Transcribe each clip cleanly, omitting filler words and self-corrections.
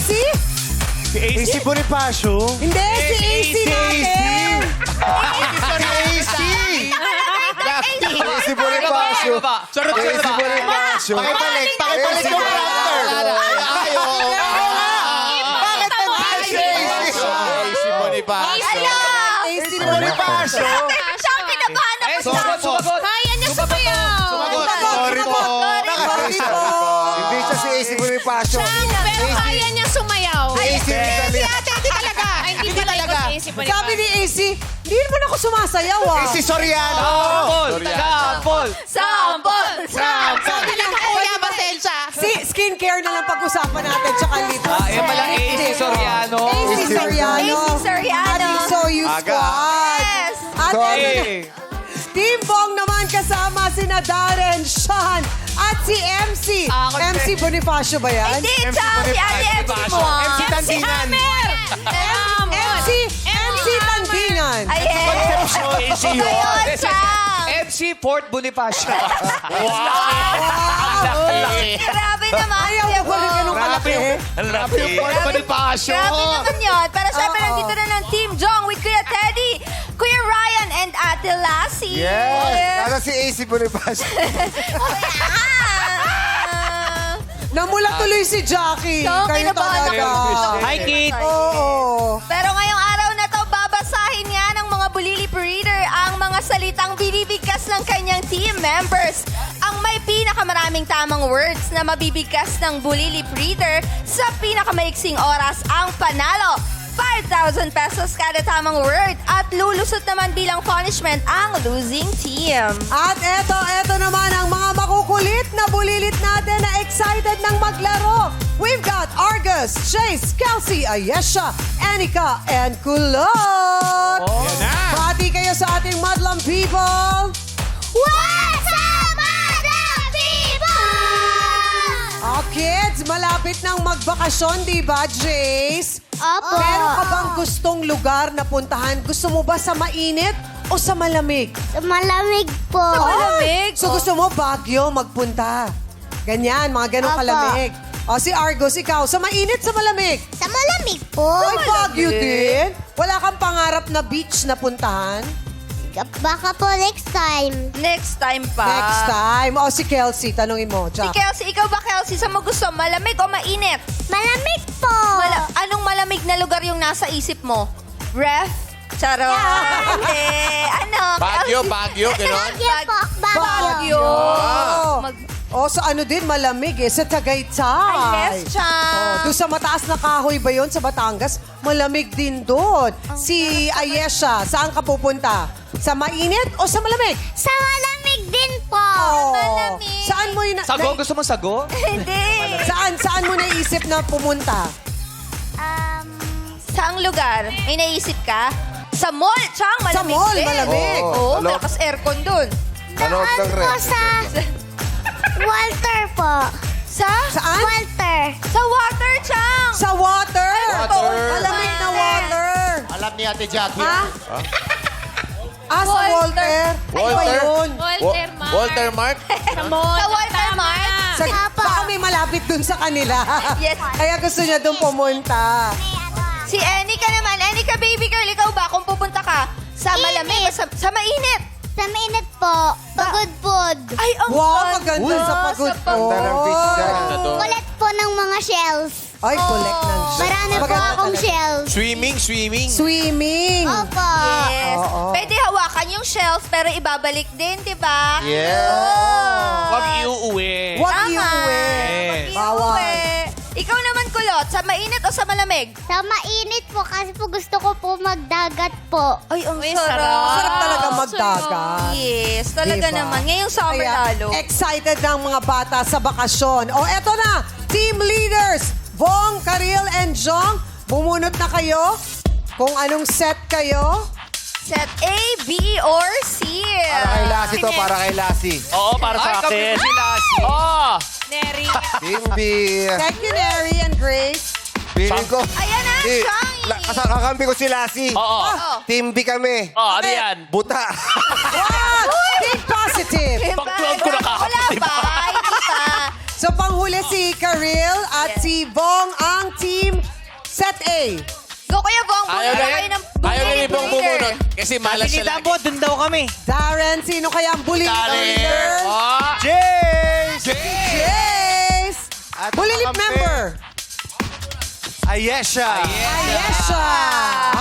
AC? Si AC Bonifacio. Hindi, si AC natin. AC! AC Bonifacio. AC Bonifacio. Pakipalit yung character. Bakit nag-AC? AC Bonifacio. AC Bonifacio. Siyang kinabahan ako Sumagot. Kaya niya sumayaw. Sorry po. Sorry po. Hindi siya si AC Bonifacio. Pero kaya niya sumayaw. AC Si ate, hindi talaga. Hindi talaga. Sabi ni AC, hindi naman ako sumasayaw AC Soriano. Sampol. Sampol. Sabi ng Kuya, pasensya. Si skincare na lang pag-usapan natin, tsaka lips. Yan pala AC Soriano. AC Soriano. AC Soriano. So you squad. Yes. At Hey. Team Bong naman kasama sina Darren, Sean, at si MC. MC Bonifacio ba yan? Hindi, Chang. Si ate MC mo. MC Tandingan. MC Tandingan. Ayan. AC Ayun, Chang. MC Fort Bonifacio. Grabe naman. Ayaw ko ba rin ganun kalaki? Bonifacio. Grabe naman yun. Pero syempre, nandito na ng Team Jong with Kuya Teddy, Kuya Ryan, and Ate Lassie. Yes. Ano si AC Bonifacio? Namula tuloy si Jackie. So, Kayo kinabahan talaga. ako. Hi, Kid. Oo. Pero ngayong araw na to, babasahin nga ng mga Bulili Reader ang mga salitang binibigkas ng kanyang team members. Ang may pinakamaraming tamang words na mabibigkas ng Bulili Reader sa pinakamaiksing oras ang panalo. 5,000 pesos kada tamang word at lulusot naman bilang punishment ang losing team. At eto naman ang mga makukulit na bulilit natin na excited ng maglaro. We've got Argus, Chase, Kelsey, Ayesha, Anika, and Kulot. Bati kayo sa ating Madlang people. What's up, Madam People? Kids, malapit nang magbakasyon, di ba, Jace? Opo. Meron ka bang gustong lugar na puntahan? Gusto mo ba sa mainit o sa malamig? Malamig po. Sa malamig? So gusto mo Baguio magpunta? Ganyan, mga ganong Opo. kalamig. O si Argos, ikaw, sa mainit, sa malamig? Sa malamig po. Ay, Baguio din? Wala kang pangarap na beach na puntahan? Baka po next time. Next time pa. Next time. O si Kelsey, tanungin mo. Si Jack. Kelsey, ikaw ba Kelsey? Sa mo gusto, malamig o mainit? Malamig po. Anong malamig na lugar yung nasa isip mo? Ref? Charot. Hindi. Ano? Baguio, gano'n? Baguio. O sa ano din, malamig eh. Sa Tagaytay. Ay, yes, Chang. Doon sa mataas na kahoy ba yun sa Batangas? Malamig din doon. Si Ayesha, saan ka pupunta? Sa mainit o sa malamig? Sa malamig din po. Malamig. Saan mo yun? Sago? Gusto mo sago? Hindi. Saan mo naisip na pumunta? Saang lugar? May naisip ka? Sa mall, Chang. Malamig Sa mall, din. malamig. Oo, Sa loob. malakas aircon dun. Manood ng ref. Walter po. Sa? Saan? Walter. Sa water, Chang. Sa water. Water. Malamig na water. Alam ni Ate Jackie. Ha? Sa Walter. Ano ba yun? Walter Mark? Sa Walter Mart. Baka may malapit dun sa kanila. Yes. Kaya gusto niya dun pumunta. Si Anika naman. Anika, baby girl, ikaw ba? Kung pupunta ka sa malamig o sa mainit? Sa mainit po, pagod food. Ay, ang Wow, maganda sa pagod po. Ganda ng beach dyan. Kulit po ng mga shells. Ay, collect ng shell. Marami po Maganda akong talaga. shells. Swimming. Swimming. Opo. Yes. Oo. Pwede hawakan yung shells pero ibabalik din, di ba? Yeah. Huwag iuuwi. Huwag Tama. iuwi. Yes. Bawal. Iuwi. Ikaw naman, Kulot, sa mainit o sa malamig? Sa mainit po kasi po gusto ko po magdagat po. Ay, ang sarap. Sarap talaga magdagat. Yes, talaga Diba? naman. Ngayong summer Kaya, lalo. excited ng mga bata sa bakasyon. O, eto na, team leaders, Bong, Karil, and Jong, bumunot na kayo kung anong set kayo. Set A, B, or C. Para kay Lassie to, para kay Lassie. Oo, para sa akin. Oh! Neri. Team B. Thank you, Neri and Grace. Feeling ko. Ayan na, Di, Johnny. kakampi ko si Lassie. Oo. Team B kami. Oh, ano yan? Buta. What? Think positive. Pag-cloud ko Wala pa, hindi pa. So, panghuli si Karil at si Bong ang team Set A. Go Kuya Bong, Ayaw bunot na kayo yan. ng Ayaw na bulili ni Bong breeder. bumunot. Kasi malas Sabi ni siya lagi. Dabo, dun daw kami. Darren, sino kaya ang bulili breeder? Oh! Jace! Jace! At Bulilit kakampi. member. Ayesha. Ayesha.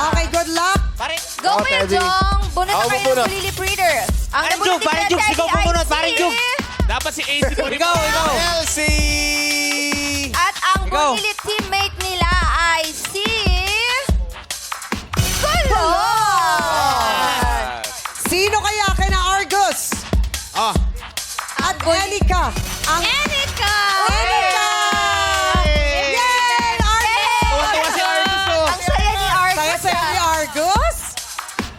Okay, good luck. Pare, Go Oh, Kuya Teddy. Jong, bunot na Ako kayo ng bumunot. bulili breeder. Ang Parang nabunutin Jong, parang nila, Jong, Teddy, ikaw bumunot, ay parang si- Jong. Dapat si AC po. ikaw. Elsie! At ang Ikaw. bulilit teammate nila ay si... Kulot! Sino kaya kina Argus? Ah. At Enika. Ang Enika! Enika! Yay! Argus! Tuwa si Argus to. Ang saya ni Argus. Saya-saya ni Argus.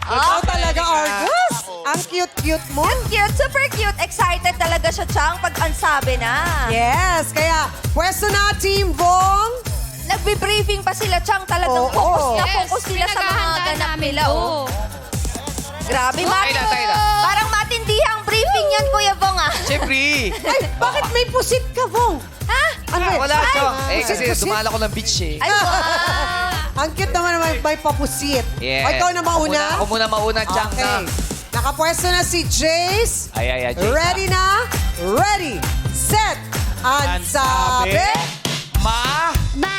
Ikaw talaga, Argus. Ang cute-cute mo. Cute, super cute. Excited talaga siya, Chang, pag ansabi na. Yes, kaya pwesto na, Team Bong. Nagbe-briefing pa sila, Chang. Talagang Oo. focus na Yes, focus sila sa mga ganap nila. Oh. Grabe, Tayo na. Parang matindihang briefing yan, Kuya Bong, ah. Siyempre. Ay, bakit may pusit ka, Bong? Ha? Ano yun? Wala, Ay, Chong. pusit. dumala ko ng beach eh. Ay, wow. Ang cute naman may papusit. Yes. O, ikaw na mauna? Ako muna mauna, Chang. Okay. Nakapwesto na si Jace. Ay, Jay. Ready na? Ready, set, ansabi. Ma, Ba,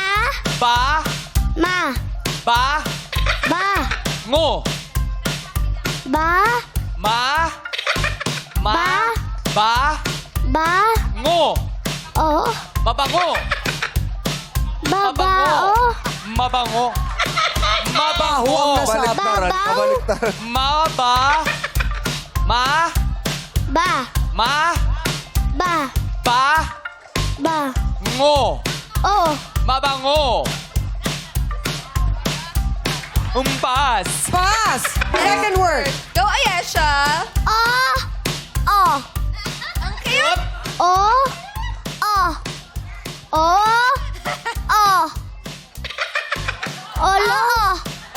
ba, ma, ba, ba, ngo. ba, Ma, ma, ba, ba, ngo. oh, Mabango. babao, Mabango. Mabango. Ang nasa- Kabaliktaran. Babaw. Kabaliktaran. Ma, ba, ma, ba, ba, ba, ngo. oh, Mabango. Umpas. Pass. Second word. Go, Ayesha. oh, oh, Ang cute. oh, oh, oh, oh, olo,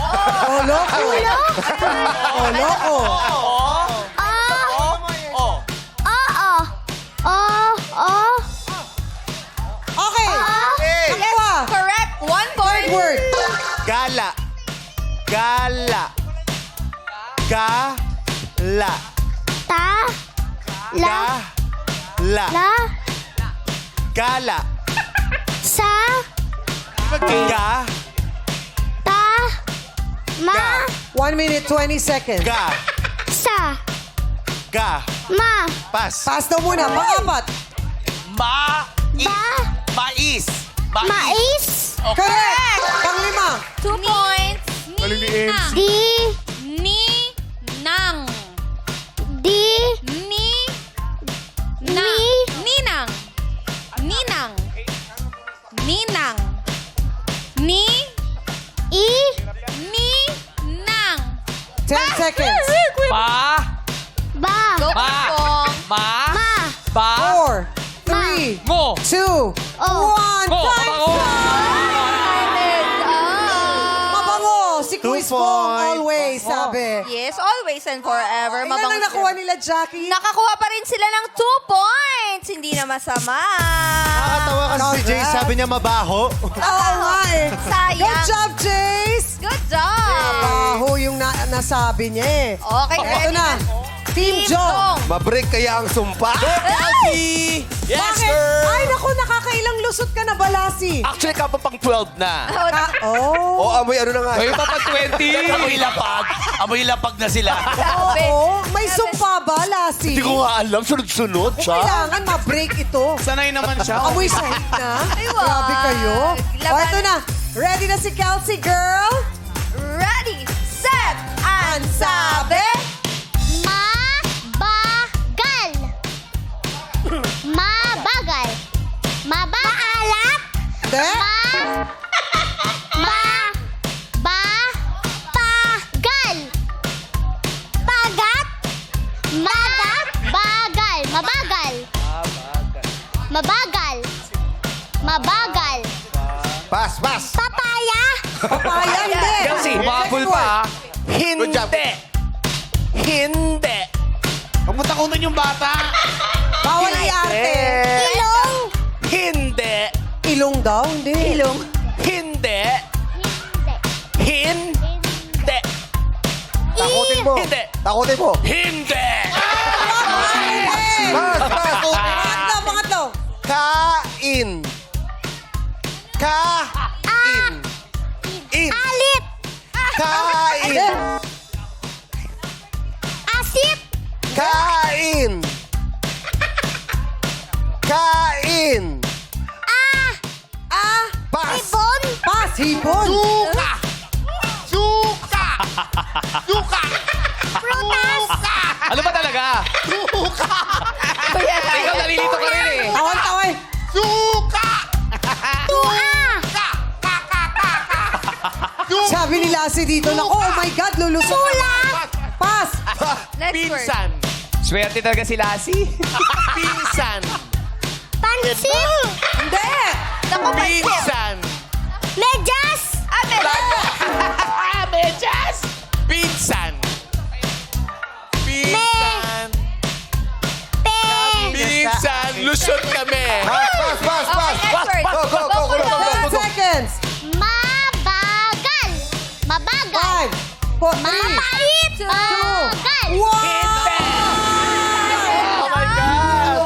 Oh, loko. ulo, Oh, loko. oh, Oh. oh, oh, oh, Okay. Hey! Nakuha. Correct. 1 point. Third word. Gala. Gala. Gala. ta, la, Gala. la, Gala. sa, Ga. ta, ma, 1 minute, 20 seconds. Ga. sa, Ga. ma, Pass. Pass daw muna. Pang-apat. Ma, ba, mais. mais, Correct. Pang-lima. 2 points. Galing ni MC. di, Ninang. di, Ninang. Ninang. Ninang. Ni. i, Ninang. 10 seconds. Ma, ba, Go, Ma. Bong. ma, ma, ba, 4, 3, ngo. 2, 1. oh, Ngo. Time Mabango. Mabango. Si 2 Quiz Bong points. always, sabi. Yes, always and forever. Ilan ang nakuha nila, Jackie? Nakakuha pa rin sila ng 2 points. Hindi na masama. Nakakatawa kasi si Jay, Congrats. sabi niya mabaho. Oo nga eh. Sayang. Good job, Jace. Good job. Baho yung nasabi niya eh. Okay, Ito ready na. Team Jong. Mabreak kaya ang sumpa. Ay! Yes, Bakit? sir. Ay, naku, nakakailang lusot ka na, Balasi. Actually, kapapang 12 na. Oh. O, amoy ano na nga. Ngayon pa pa 20. Amoy lapag. Amoy lapag na sila. Oo. May sumpa ba, Lassie? Hindi ko nga alam. Sunod-sunod siya. Kailangan ma-break ito. Sanay naman siya. Amoy sahig na. Ay, wag. Grabe kayo. O, Laban. ito na. Ready na si Kelsey, girl? Ready, set, and sabi. mabagal, mabagal, maalat, Hindi. pagal, pagat, bagal, mabagal, mabagal, mabagal, Pass, pass. papaya, Papaya, hindi. Kelsey, humabol Next word. pa. Good job. Hindi. Kamuta ko nun yung bata. Bawal i-arte. ilong, Hindi. Ilong daw, hindi. Ilong. Hindi. mo. Hindi. Takutin mo. Hindi! Pass, pass. Pangatlo. Kain. Kain. In. Alit. Kain. Asip. Kain. Kain. Pass. Ibon. Pass, hipon. Suka! Suka! Suka! Prutas. Ano ba talaga? Suka! Ikaw nalilito ka rin eh. Tawan-taway. Suka! Tua. Ka! Ka! Ka! Ka! Ka! Suka! Sabi ni Lassie dito na, oh my God, lulusot. Tula. Pass. Next word. Pinsan! Swerte talaga si Lassie. Pinsan! Pansit. Hindi. Naku, pansin. Pinsan! Medyas. Medyas! Pinsan! Pinsan! Pe. Pinsan! Lusot kami! Pass, pass, pass, Okay, pass. next word. Go, go, go, go, go, go. 10 seconds. Mabagal. Mabagal. 5, 4, 3, Mapait. 2, Mabagal. 1. Oh my God!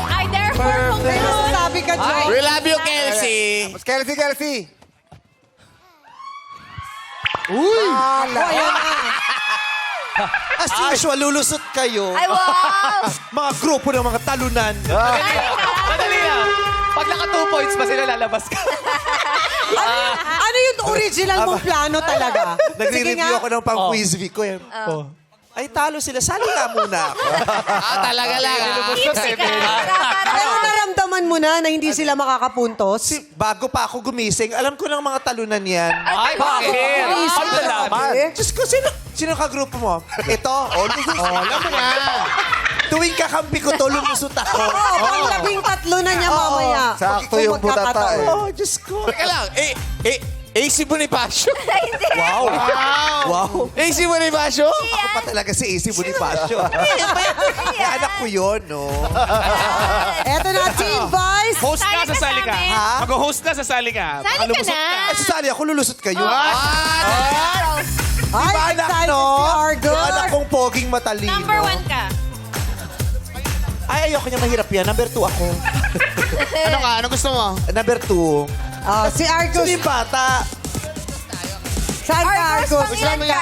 I therefore conclude. Sabi ka, Joy. We love you, Kelsey! Kelsey, Kelsey. Ayan na. As usual, lulusot kayo. Ay, wow! Mga grupo ng mga talunan. Madali na. Pag naka 2 points pa sila, lalabas ka. Ano yung original mong plano talaga? Sige Nagre-review nga. ako ng pang-quiz week ko. Ay, talo sila. Sali nga muna ako. Talaga lang. Easy ka. Pero naramdaman mo na hindi sila makakapuntos? Bago pa ako gumising, alam ko ng mga talunan yan. Ay, bakit? Easy Ano ka naman? naman. Diyos ko, sino ka-grupo mo? Ito? Alam mo na. Tuwing kakampi ko to, lumusot ako. Oo, pang-13 na niya mamaya. Sakto Kung yung butata magkakataon. eh. Oh, Diyos ko. Teka lang. AC Bonifacio? Hindi. Wow. Wow. AC Bonifacio? Ako pa talaga si AC Bonifacio. Anak ko yun, no? Eto na, Team Vice. Host ka, Sali ka sasali ka. sa amin. Ha? Mag-host ka, sasali ka. Sali ka na. Ay, sasali ako, lulusot kayo. Ay, Diba, anak, excited no? si Argo. Yung anak kong poging matalino. Number 1 ka. Ay, ayoko niya mahirap yan. Number 2 ako. Ano ka? Ano gusto mo? Number 2. Si Argos. Sino yung bata? Saan ka, Argos? Pangilan ka.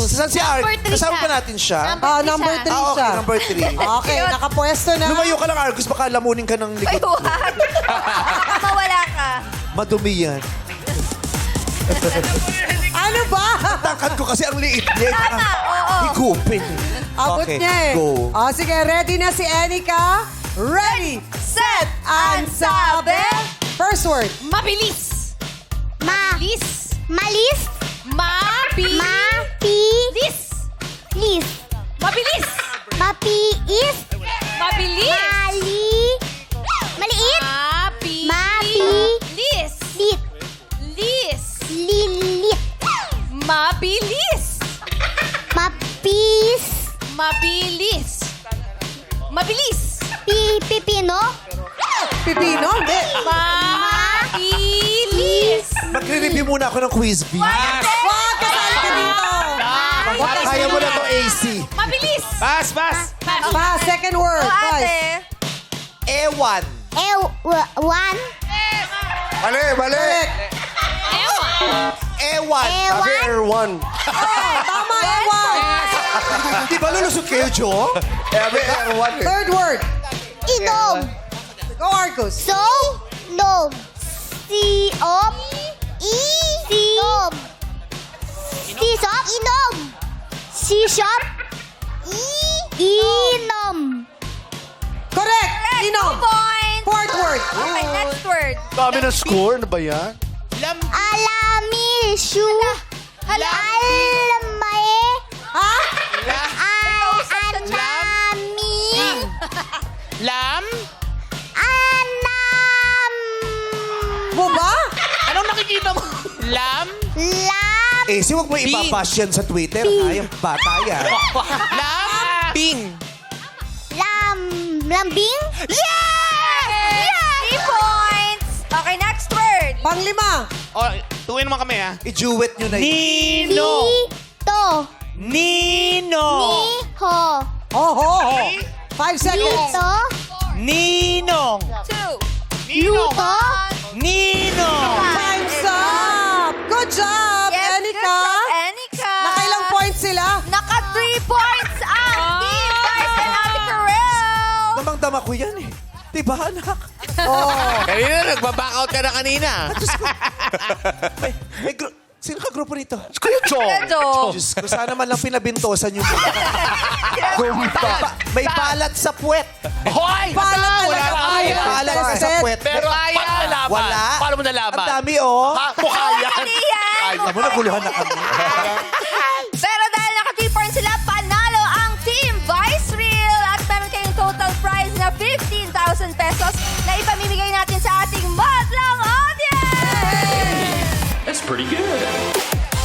Saan si Art? Number 3 Kasama siya. ba natin siya? Number 3 Ah, okay. siya. Number 3. Okay, nakapwesto na. Lumayo ka lang, Argus. Baka lamunin ka ng Ay, likod. wag. Baka mawala ka. Madumi yan. Ano ba? Tangkad ko kasi ang liit niya. Tama, oo. Higupin. Abot Okay, niya eh. go. Sige, ready na si Anika. Ready, set, and sabi. First word. Mabilis. Malis. Malis. Mabilis. Mapilis. Lis. Mabilis. Mapiis. Mabilis. Maliit. Mabilis. Lit. Lis. Lilit. Mabilis. Mapis. Mabilis. Mabilis. Pipino. Pipino? Hindi. Mabilis. Magre-review muna ako ng quiz bee. Wag, kasali ka dito. Kaya mo na to AC. Mabilis. Pass, pass. Pa, second word. O, Guys. ate. Ewan. One. Mali, mali. Correct. Ewan. Sabi Erwan. Tama, Ewan. Di ba lulusot kayo, Jo? Sabi Erwan eh. Third word. Inom. Go, Argos. So. Nom. Siop. Sinom. Sisop. Inom. Sisop. Inom. Correct. 2 Inom. points. Fourth word. Okay, next word. Dami na score. Ano ba yan? Alamisyu. Alamae. Ha? Anami. Lam? Anam. Mo ba? Anong nakikita mo? Lam? Lam. AC, huwag mo ipabash yan sa Twitter. Yung bata yan. Lam? Ping. Lambing. Yes! 3 points. Okay, next word. Panglima. O, tuwin naman kami, ha? I-duet nyo na yun. Nino! Tito. Nino! Niho. Oho. 5 seconds. Tito. Ninong! 2, Ninong! Luto. Ninong! Time's up. Good job, Yes, Anika. good job, Anika. Nakailang points sila? Naka 3 points ang Team Vice and Ate Karel. Damang-dama ko yan eh. Diba, anak? Kanina, nagbaback out ka na kanina. Sino ka grupo nito? Kuya Chong. Ito. Diyos ko, sana man lang pinabintosan yung mga. May balat sa puwet. Hoy! Balat Wala talaga. na Ay, kaya. Balat sa tested. puwet. Pero paano nalaman? Wala. Paano mo nalaman? Ang dami, oh. Ha? Mukha yan. Mali yan. Alam mo, naguluhan na kami. Pero dahil naka 3 points sila, panalo ang Team Vice Real. At meron kayong total prize na 15,000 pesos na ipamimigay natin sa ating madlang audience. That's pretty good.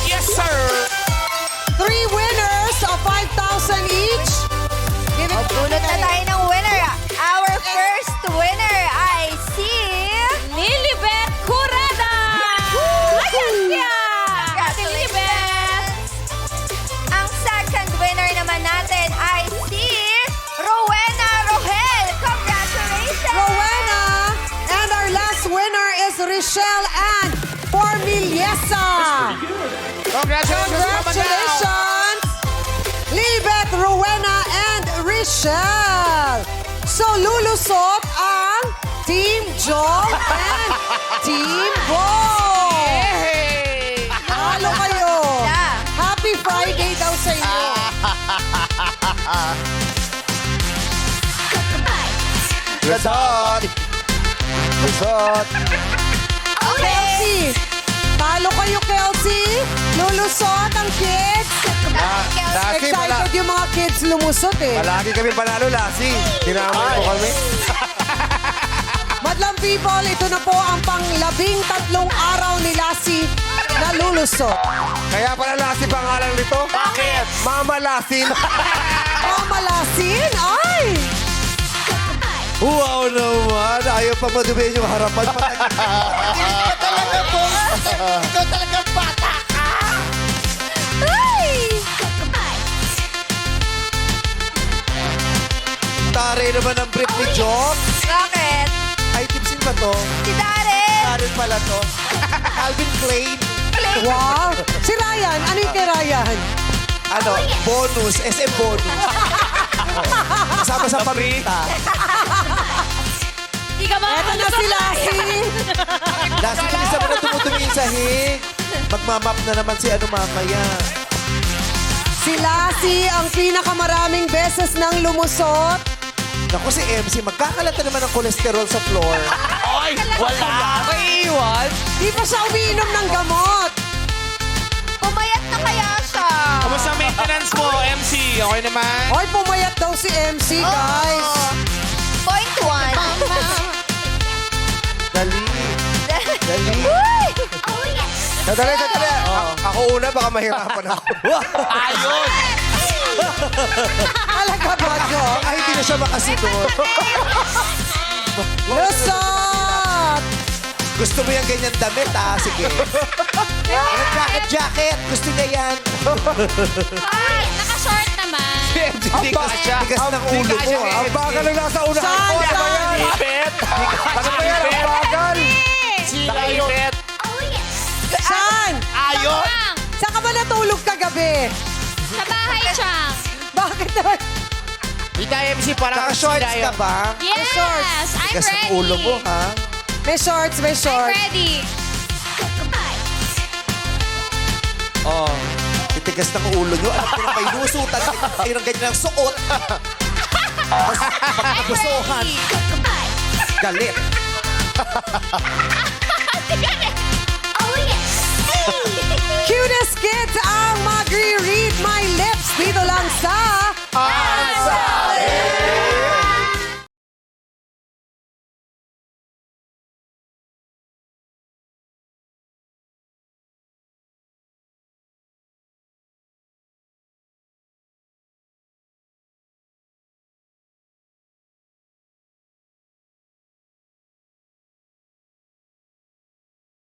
Yes, sir! 3 winners of 5,000 each. Give it Bunot na tayo ng winner. Our first winner ay si Lilibet Curada. Ayan siya! Congratulations! Ang second winner naman natin ay si Rowena Rohel. Congratulations! Rowena. And our last winner is Richelle Ann Formiliesa. Congratulations! Lilibet, Rowena, and Richelle. So, lulusot ang Team Jong and Team Bo. Halo kayo. Yeah. Happy Friday daw sa inyo. Resort. Resort. Kelsey, talo kayo, Kelsey. Lulusot ang kids. Lasi, Excited yung mga kids lumusot eh. palagi kami panalo, Lasi. Tinamay mo kami. Madlang people, ito na po ang pang-13 araw ni Lassie na lulusot. Kaya pala Lasi pangalan nito? Bakit? Mama Lasin. Mama Lasin, ay! Wow naman. Ayaw pa madumihin yung harapan. Ikaw talaga bata ka! Ay! Tare naman ang brief ni Jock. Bakit? Ay, tipsin ba to? Si Darren. Taren pala to. Calvin Klein. Wow! Si Ryan, ano yung kay Ryan? Ano? Bonus. SM bonus. Kasama sa paminta. Di ka Eto na si Lassie. Last bilis naman na tumutumingin sa hig. Magmamap na naman si ano mamaya. Si Lassie ang pinakamaraming beses nang lumusot. Naku si MC, magkakalata naman ng kolesterol sa floor. Ay, wala! Maiiwan? Di pa siya umiinom ng gamot. Pumayat na kaya siya. Kamusta maintenance mo, MC? Okay naman? Oy, pumayat daw si MC, guys. Point 1. Dali. Dali. Sadali. Ako una, baka mahirapan ako. Ayos! Talaga ba, Jo? Ay, hindi na siya makasunod. Lusot! Gusto mo yung ganyan damit, ah? Sige. Jacket. Gusto niya yan. Ay, naka-short naman. Hindi ka siya. Tigas ng ulo mo, ah. Ang bagal na nasa unahan Saan? ko. Ano ba yan? Ipet! Ano ba yan? Ang bagal. Ipet! Saan? Ayos! Chang, Saan ka ba natulog kagabi? sa bahay, Chang. Bakit naman? Dita MC, parang Naka-shorts ka ba? Yes, I'm Tigas ready. ng ulo mo, ha? May shorts, may I'm shorts. ready. Oh. Titigas ng ulo nyo. Alam ko na may lusutan. Kayo ng ganyan ang suot. Tapos, I'm pagkabusuhan. ready. Galit.